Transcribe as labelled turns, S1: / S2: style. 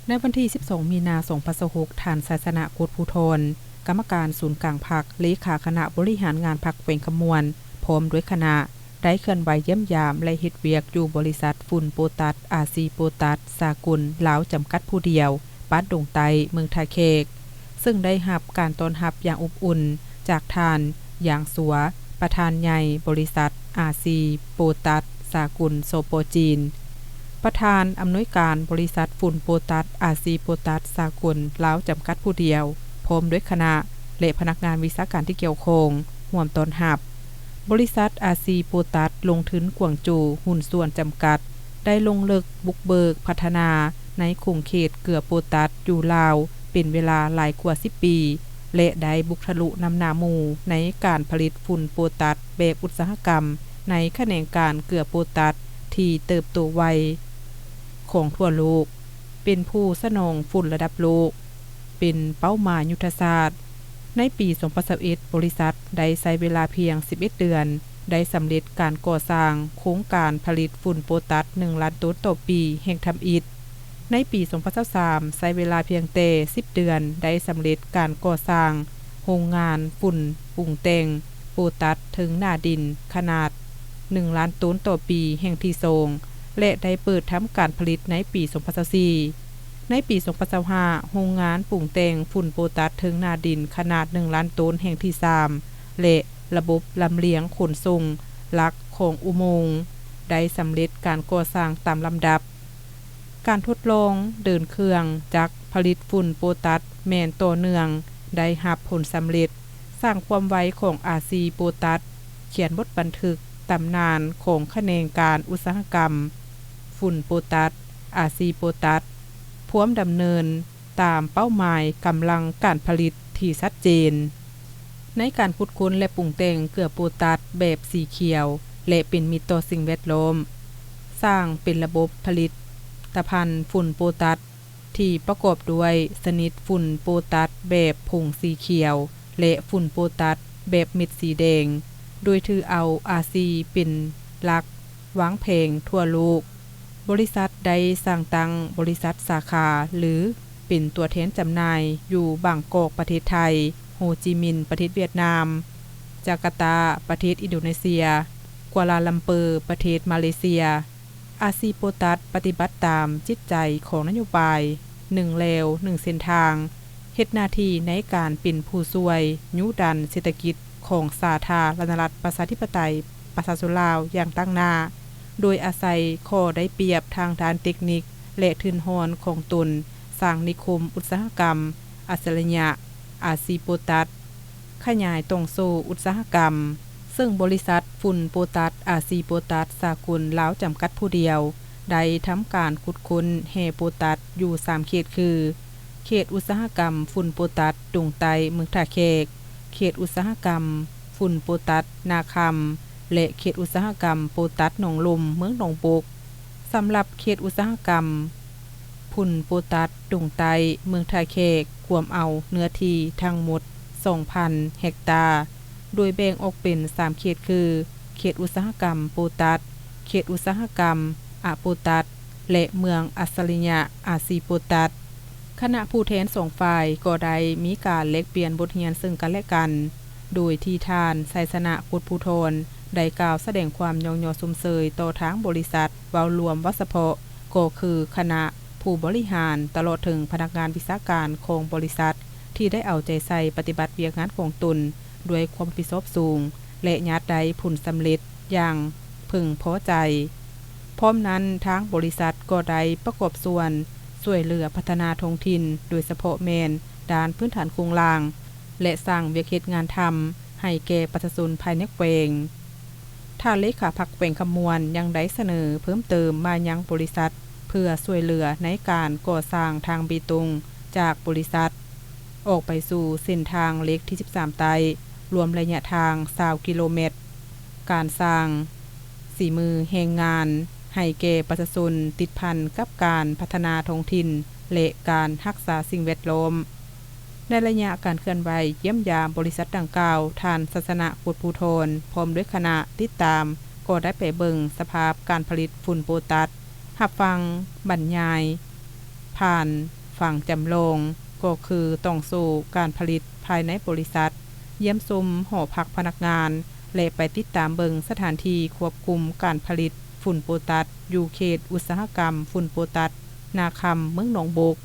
S1: ในวันที่12มีนาคม2026ท่านศาสนกุฎภูธรกรรมการศูนย์กลางพรรคเลขาคณะบริหารงานพรรคแขวงขมวนพร้อมด้วยคณะได้เคลื่อนไหวเยี่ยมยามและเฮ็ดเวียกอยู่บริษัทฝุ่นโปตัสอาซีโปตัสสากุลลาวจำกัดผู้เดียวบ้านดงไตเมืองทาเคกซึ่งได้รับการต้อนรับอย่างอบอุ่นจากท่านอย่างสัวประธานใหญ่บริษัทอาซีโปตัสสากุลโซโปจีนประธานอำนวยการบริษัทฝุ่นโปตัสอาซีโปตัสสากุลลาวจำกัดผู้เดียวพร้อมด้วยคณะและพนักงานวิชาการที่เกี่ยวข้องร่วมต้อนรับบริษัทอาซีโปตัสลงทุนกวางจูหุ้นส่วนจำกัดได้ลงลึกบุกเบิกพัฒนาในคงเขตเกลือโปตัสอยู่ลาวเป็นเวลาหลายกว่า10ปีและได้บุกทะลุนำหน้าหมู่ในการผลิตฝุ่นโปตัสแบบอุตสาหกรรมในแขนงการเกลือโปตัสที่เติบโตไวของทั่วโลกเป็นผู้สนองฝุ่นระดับโลกเป็นเป้าหมายยุทธศาสตร์ในปี2021บริษัทได้ใช้เวลาเพียง11เดือนได้สำเร็จการก่อสร้างโครงการผลิตฝุ่นโปตัส1ล้านตันต่อปีแห่งทำอิฐในปี2023ใช้เวลาเพียงแต่10เดือนได้สำเร็จการก่อสร้างโรงงานฝุ่นปรุงแต่งโปตัสถึงหน้าดินขนาด1ล้านตันต่อปีแห่งที่2และได้เปิดทำการผลิตในปี2024ในปี2025โรงงานปรุงแต่งฝุ่นโปตัสถึงหน้าดินขนาด1ล้านตันแห่งที่3และระบบลำเลียงขนส่งหลักของอุโมงค์ได้สำเร็จการก่อสร้างตามลำดับการทดลองเดินเครื่องจักรผลิตฝุ่นโปตัสแม่นต่อเนื่องได้รับผลสำเร็จสร้างความไวของอาซีโปตัสเขียนบทบันทึกตำนานของแขนงการอุตสาหกรรมฝุ่นโปตัสอาซีโปตัสพร้อมดำเนินตามเป้าหมายกำลังการผลิตที่ชัดเจนในการขุดค้นและปรุงแต่งเกลือโปตัสแบบสีเขียวและเป็นมิตรต่อสิ่งแวดล้อมสร้างเป็นระบบผลิตภัณฑ์ฝุ่นโปตัสที่ประกอบด้วยชนิดฝุ่นโปตัสแบบผงสีเขียวและฝุ่นโปตัสแบบเม็ดสีแดงโดยถือเอาอาซีเป็นหลักวางแผงทั่วโลกบริษัทได้สร้างตั้งบริษัทสาขาหรือเป็นตัวแทนจำหน่ายอยู่บางกอกประเทศไทยโฮจิมินห์ประเทศเวียดนามจาการ์ตาประเทศอินโดนีเซียกัวลาลัมเปอร์ประเทศมาเลเซียอาซีโปตัสปฏิบัติตามจิตใจของนโยบาย1แลว1เส้นทางเฮ็ดหน้าที่ในการเป็นผู้ช่วยยุดันเศรษฐกิจของสาธารณรัฐประชาธิปไตยประชาชนลาวอย่างตั้งหน้าโดยอาศัยข้อได้เปรียบทางด้านเทคนิคและทุนหอนของตนสร้างนิคมอุตสาหกรรมอัจฉริยะอาซีโปตัสขยายตรงสู่อุตสาหกรรมซึ่งบริษัทฝุ่นโปตัสอาซีโปตัสสากุลลาวจำกัดผู้เดียวได้ทำการขุดค้นแห่โปตัสอยู่3เขตคือเขตอุตสาหกรรมฝุ่นโปตัสดงไตเมืองท่าแขกเขตอุตสาหกรรมฝุ่นโปตัสนาคำและเขตอุตสาหกรรมโปตัสหนองลมเมืองหนองปกสำหรับเขตอุตสาหกรรมฝุ่นโปตัสดงไตเมืองท่าแขกรวมเอาเนื้อที่ทั้งหมด 2,000 เฮกตาร์โดยแบ่งออกเป็น3เขตคือเขตอุตสาหกรรมโปตัสเขตอุตสาหกรรมอะโปตัสและเมืองอัศริยะอาซีโปตัสคณะผู้แทน2ฝ่ายก็ได้มีการแลกเปลี่ยนบทเรียนซึ่งกันและกันโดยที่ท่านไสสนะกุฎภูธรได้กล่าวแสดงความยอมสุมเสยต่อทางบริษัทเว้ารวมว่าเฉพาะก็คือคณะผู้บริหารตลอดถึงพนักงานวิชาการของบริษัทที่ได้เอาใจใส่ปฏิบัติเวียกงานของตนด้วยความรับผิดชอบสูงและญาติได้ผลสำเร็จอย่างพึงพอใจพร้อมนั้นทางบริษัทก็ได้ประกอบส่วนช่วยเหลือพัฒนาท้องถิ่นโดยเฉพาะแม่นด้านพื้นฐานโครงสร้างและสร้างเวียกเฮ็ดงานทำให้แก่ประชาชนภายในแขวงท่านเลขาพรรคแขวงขมวนยังได้เสนอเพิ่มเติมมายังบริษัทเพื่อช่วยเหลือในการก่อสร้างทางเบตงจากบริษัทออกไปสู่เส้นทางเล็กที่13ไตรวมระยะทาง20กิโลเมตรการสร้างสีมือแรงงานให้แก่ประชาชนติดพันกับการพัฒนาท้องถิ่นและการรักษาสิ่งแวดล้อมในระยะการเคลื่อนไหวเยี่ยมยามบริษัทดังกล่าวท่านศาสนะกุฎภูธรพร้อมด้วยคณะติดตามก็ได้ไปเบิ่งสภาพการผลิตฝุ่นโปตัสรับฟังบรรยาย ผ่านฝั่งจำลองก็คือต้องสู่การผลิตภายในบริษัทเยี่ยมซุมหอพักพนักงานและไปติดตามเบิงสถานที่ควบคุมการผลิตฝุ่นโปรตัสอยู่เขตอุตสาหกรรมฝุ่นโปรตัสนาคำเมืองหนองบก